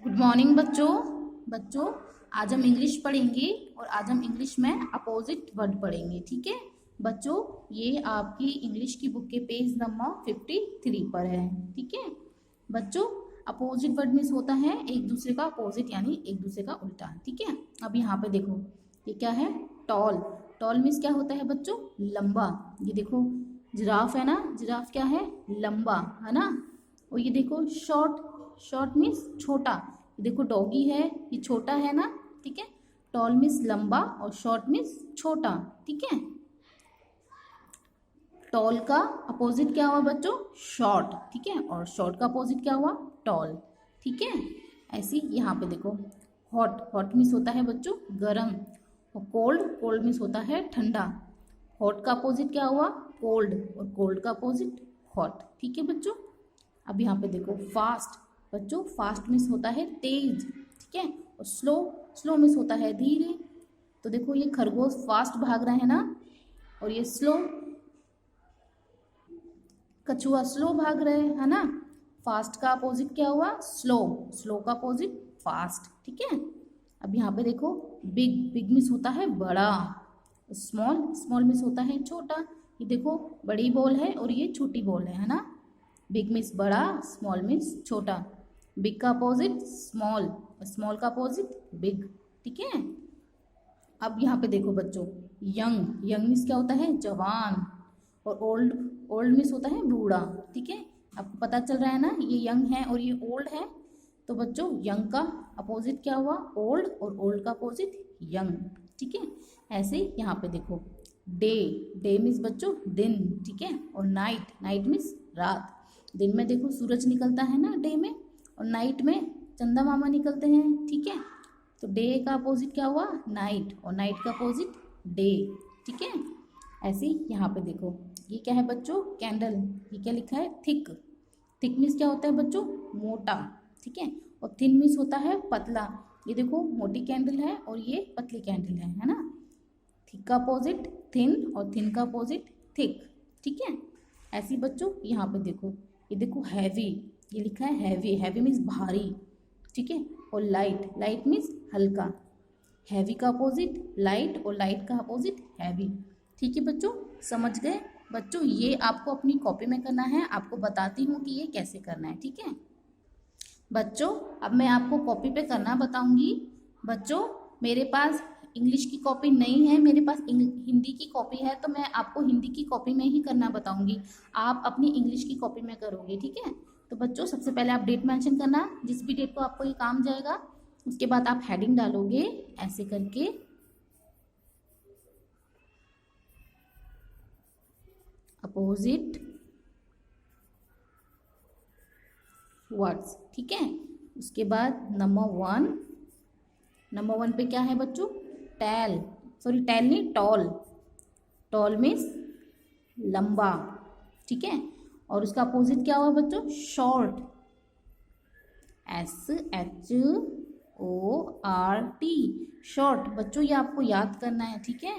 Good morning बच्चों। बच्चों, आज हम इंग्लिश पढ़ेंगे और आज हम इंग्लिश में अपोजिट वर्ड पढ़ेंगे। ठीक है बच्चों, ये आपकी इंग्लिश की बुक के पेज नंबर 53 पर है। ठीक है बच्चों, अपोजिट वर्ड मीन्स होता है एक दूसरे का अपोजिट, यानी एक दूसरे का उल्टा। ठीक है, अब यहाँ पे देखो ये क्या है, टॉल। टॉल मीन्स क्या होता है बच्चों, लंबा। ये देखो जिराफ है ना, जिराफ क्या है, लंबा है ना। और ये देखो शॉर्ट, शॉर्ट मीन्स छोटा। देखो डॉगी है, ये छोटा है ना। ठीक है, टॉल मीन्स लंबा और शॉर्ट मीन्स छोटा। ठीक है, टॉल का अपोजिट क्या हुआ बच्चों, शॉर्ट। ठीक है, और शॉर्ट का अपोजिट क्या हुआ, टॉल। ठीक है, ऐसे यहाँ पे देखो हॉट, हॉट मीन्स होता है बच्चों गरम। और कोल्ड, कोल्ड मीन्स होता है ठंडा। हॉट का अपोजिट क्या हुआ, कोल्ड, और कोल्ड का अपोजिट हॉट। ठीक है बच्चों, अब यहाँ पे देखो फास्ट। बच्चों फास्ट मीन्स होता है तेज। ठीक है, और स्लो, स्लो मीन्स होता है धीरे। तो देखो ये खरगोश फास्ट भाग रहे हैं ना, और ये स्लो, कछुआ स्लो भाग रहे हैं है ना। फास्ट का अपोजिट क्या हुआ, स्लो, स्लो का अपोजिट फास्ट। ठीक है, अब यहाँ पे देखो बिग, बिग मीन्स होता है बड़ा। स्मॉल, स्मॉल मीन्स होता है छोटा। ये देखो बड़ी बॉल है और ये छोटी बॉल है ना। बिग मीन्स बड़ा, स्मॉल मीन्स छोटा। बिग का अपोजिट स्मॉल, स्मॉल का अपोजिट बिग। ठीक है, अब यहाँ पे देखो बच्चों यंग, यंग मीन्स क्या होता है, जवान। और ओल्ड, ओल्ड मीन्स होता है बूढ़ा। ठीक है, आपको पता चल रहा है ना, ये यंग है और ये ओल्ड है। तो बच्चों यंग का अपोजिट क्या हुआ, ओल्ड, और ओल्ड का अपोजिट यंग। ठीक है, ऐसे यहाँ पे देखो डे, डे मीन्स बच्चों दिन। ठीक है, और नाइट, नाइट मीन्स रात। दिन में देखो सूरज निकलता है ना डे में, और नाइट में चंदा मामा निकलते हैं। ठीक है, तो डे का अपोजिट क्या हुआ, नाइट, और नाइट का अपोजिट डे। ठीक है, ऐसे ही यहाँ पे देखो ये क्या है बच्चों, कैंडल। ये क्या लिखा है, थिक। थिक मीन्स क्या होता है बच्चों, मोटा। ठीक है, और थिन मीन्स होता है पतला। ये देखो मोटी कैंडल है और ये पतली कैंडल है ना। थिक का अपोजिट थिन, और थिन का अपोजिट थिक। ठीक है, ऐसी बच्चों यहाँ पे देखो, ये देखो हैवी, ये लिखा है हैवी, हैवी मीन्स भारी। ठीक है, और लाइट, लाइट मीन्स हल्का। हैवी का अपोजिट लाइट, और लाइट का अपोजिट हैवी। ठीक है बच्चों, समझ गए बच्चों। ये आपको अपनी कॉपी में करना है, आपको बताती हूँ कि ये कैसे करना है। ठीक है बच्चों, अब मैं आपको कॉपी पे करना बताऊंगी। बच्चों मेरे पास इंग्लिश की कॉपी नहीं है, मेरे पास हिंदी की कॉपी है, तो मैं आपको हिंदी की कॉपी में ही करना बताऊंगी। आप अपनी इंग्लिश की कॉपी में करोगे। ठीक है, तो बच्चों सबसे पहले आप डेट मेंशन करना, जिस भी डेट को आपको ये काम जाएगा। उसके बाद आप हेडिंग डालोगे ऐसे करके, अपोजिट वर्ड्स। ठीक है, उसके बाद नंबर 1, नंबर 1 पे क्या है बच्चों, टैल, सॉरी टैल नहीं, टॉल। टॉल मीन्स लंबा। ठीक है, और उसका अपोजिट क्या हुआ बच्चों, शॉर्ट। SHORT, short. बच्चों ये आपको याद करना है। ठीक है,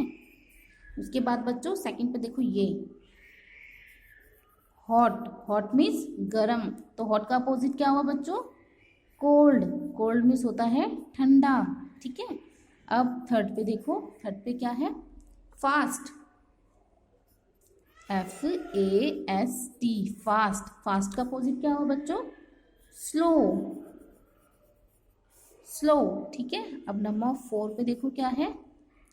उसके बाद बच्चों सेकंड पे देखो ये हॉट, हॉट मीन्स गरम। तो हॉट का अपोजिट क्या हुआ बच्चों, कोल्ड, कोल्ड मीन्स होता है ठंडा। ठीक है, अब थर्ड पे देखो, थर्ड पे क्या है, फास्ट। FAST, fast. फास्ट का अपोजिट क्या हुआ बच्चों, स्लो, स्लो। ठीक है, अब नंबर 4 पे देखो क्या है,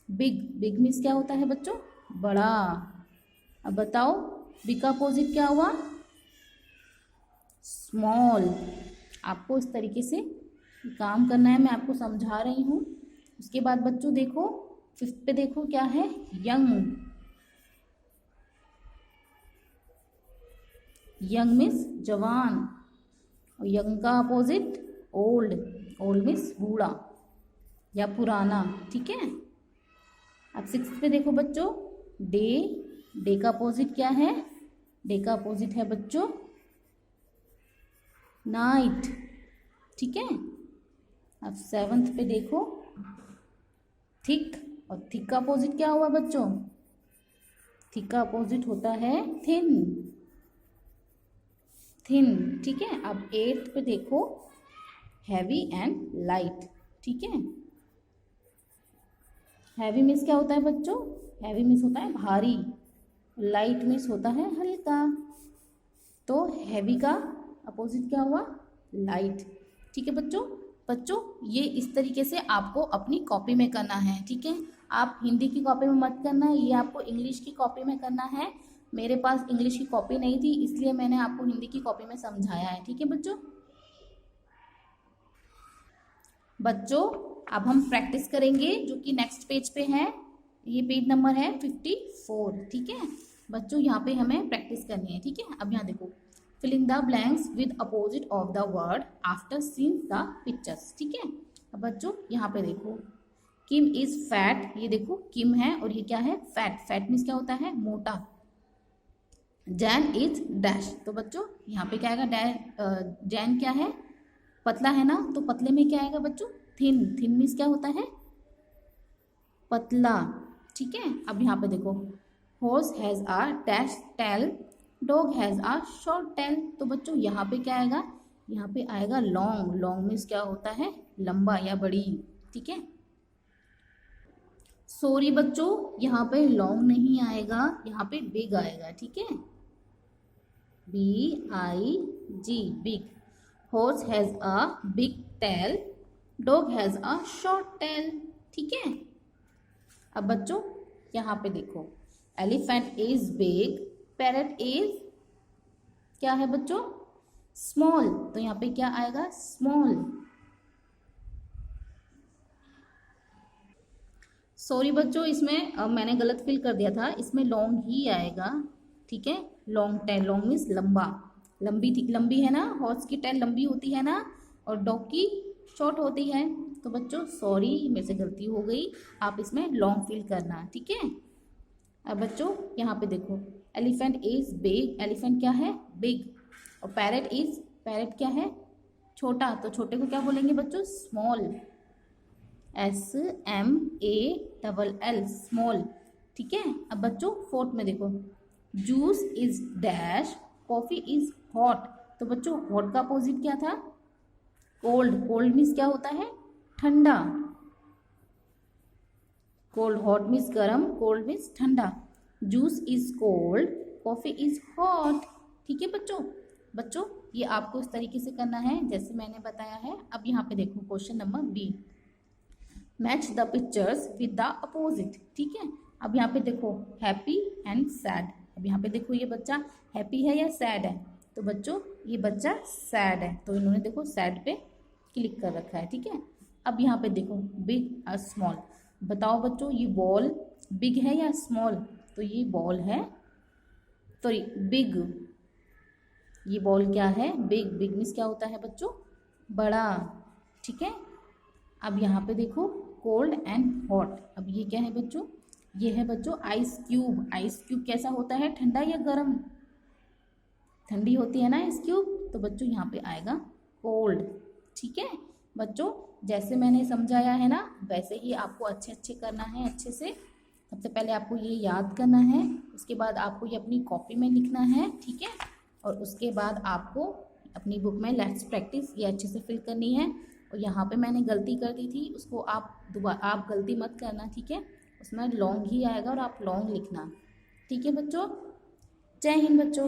बिग। बिग मीन्स क्या होता है बच्चों, बड़ा। अब बताओ बिग का अपोजिट क्या हुआ, स्मॉल। आपको इस तरीके से काम करना है, मैं आपको समझा रही हूँ। उसके बाद बच्चों देखो 5th पे देखो क्या है, यंग। यंग मीन्स जवान, और यंग का अपोजिट ओल्ड, ओल्ड मीन्स बूढ़ा या पुराना। ठीक है, अब 6th पे देखो बच्चों डे। डे का अपोजिट क्या है, डे का अपोजिट है बच्चों नाइट। ठीक है, अब 7th पे देखो थिक, और थिक का अपोजिट क्या हुआ बच्चों, थिक का अपोजिट होता है थिन, थिन। ठीक है, अब 8th पे देखो हैवी एंड लाइट, ठीक है। हैवी मीन्स क्या होता है बच्चों? हैवी मीन्स होता है भारी, लाइट मीन्स होता है हल्का। तो हैवी का अपोजिट क्या हुआ? लाइट, ठीक है बच्चों। बच्चों ये इस तरीके से आपको अपनी कॉपी में करना है, ठीक है। आप हिंदी की कॉपी में मत करना, ये आपको इंग्लिश की कॉपी में करना है। मेरे पास इंग्लिश की कॉपी नहीं थी, इसलिए मैंने आपको हिंदी की कॉपी में समझाया है, ठीक है बच्चों। बच्चों अब हम प्रैक्टिस करेंगे जो कि नेक्स्ट पेज पे है, ये पेज नंबर है 54, ठीक है बच्चों। यहाँ पे हमें प्रैक्टिस करनी है, ठीक है। अब यहाँ देखो, fill in the blanks with opposite of the word after seeing the pictures, ठीक है। अब बच्चों यहाँ पे देखो, किम इज फैट, ये देखो किम है और ये क्या है? फैट। फैट मीन्स क्या होता है? मोटा। जैन इज डैश, तो बच्चों यहाँ पे क्या आएगा? जैन क्या है? पतला है ना, तो पतले में क्या आएगा बच्चों? थिन। थिन मीन्स क्या होता है? पतला, ठीक है। अब यहाँ पे देखो, horse has a dash tail, dog has a short tail, तो बच्चों यहाँ पे क्या आएगा? यहाँ पे आएगा लॉन्ग। लॉन्ग मीन्स क्या होता है? लंबा या बड़ी, ठीक है। सॉरी बच्चों, यहाँ पे लॉन्ग नहीं आएगा, यहाँ पे बिग आएगा, ठीक है। BIG, big. Horse has a big tail, dog has a short tail, ठीक है। अब बच्चों यहाँ पे देखो, elephant is big, parrot is क्या है बच्चों? स्मॉल, तो यहाँ पे क्या आएगा? स्मॉल। सॉरी बच्चों, इसमें मैंने गलत फिल कर दिया था, इसमें लॉन्ग ही आएगा, ठीक है। लॉन्ग टेल, लॉन्ग मीन्स लंबा, लंबी थी, लंबी है ना, हॉर्स की टेल लंबी होती है ना, और डॉग की शॉर्ट होती है। तो बच्चों सॉरी, मेरे से गलती हो गई, आप इसमें लॉन्ग फिल करना, ठीक है। अब बच्चों यहाँ पे देखो, एलिफेंट इज बिग, एलिफेंट क्या है? बिग। और पैरट इज, पैरट क्या है? छोटा, तो छोटे को क्या बोलेंगे बच्चों? स्मॉल। SMALL, स्मॉल, ठीक है। अब बच्चों फोर्थ में देखो, juice is dash, coffee is hot, तो बच्चों हॉट का अपोजिट क्या था? कोल्ड। कोल्ड मीन्स क्या होता है? ठंडा। कोल्ड, हॉट मीन्स गर्म, कोल्ड मीन्स ठंडा। Juice is cold, coffee is hot, ठीक है बच्चों। बच्चों ये आपको इस तरीके से करना है जैसे मैंने बताया है। अब यहाँ पे देखो question number B, match the pictures with the opposite, ठीक है। अब यहाँ पे देखो, हैप्पी एंड सैड। अब यहाँ पे देखो, ये बच्चा हैप्पी है या सैड है? तो बच्चों ये बच्चा सैड है, तो इन्होंने देखो सैड पे क्लिक कर रखा है, ठीक है। अब यहाँ पे देखो, बिग और स्मॉल, बताओ बच्चों ये बॉल बिग है या स्मॉल? तो ये बॉल है, सॉरी बिग, ये बॉल क्या है? बिग। बिग मीन्स क्या होता है बच्चों? बड़ा, ठीक है। अब यहाँ पे देखो, कोल्ड एंड हॉट, अब ये क्या है बच्चों? ये है बच्चों आइस क्यूब। आइस क्यूब कैसा होता है? ठंडा या गर्म? ठंडी होती है ना आइस क्यूब, तो बच्चों यहाँ पे आएगा कोल्ड, ठीक है। बच्चों जैसे मैंने समझाया है ना, वैसे ही आपको अच्छे अच्छे करना है, अच्छे से। सबसे पहले आपको ये याद करना है, उसके बाद आपको ये अपनी कॉपी में लिखना है, ठीक है। और उसके बाद आपको अपनी बुक में लेट्स प्रैक्टिस ये अच्छे से फिल करनी है। और यहाँ पे मैंने गलती कर दी थी, उसको आप गलती मत करना, ठीक है। उसमें लॉन्ग ही आएगा और आप लॉन्ग लिखना, ठीक है बच्चों। जय हिंद बच्चों।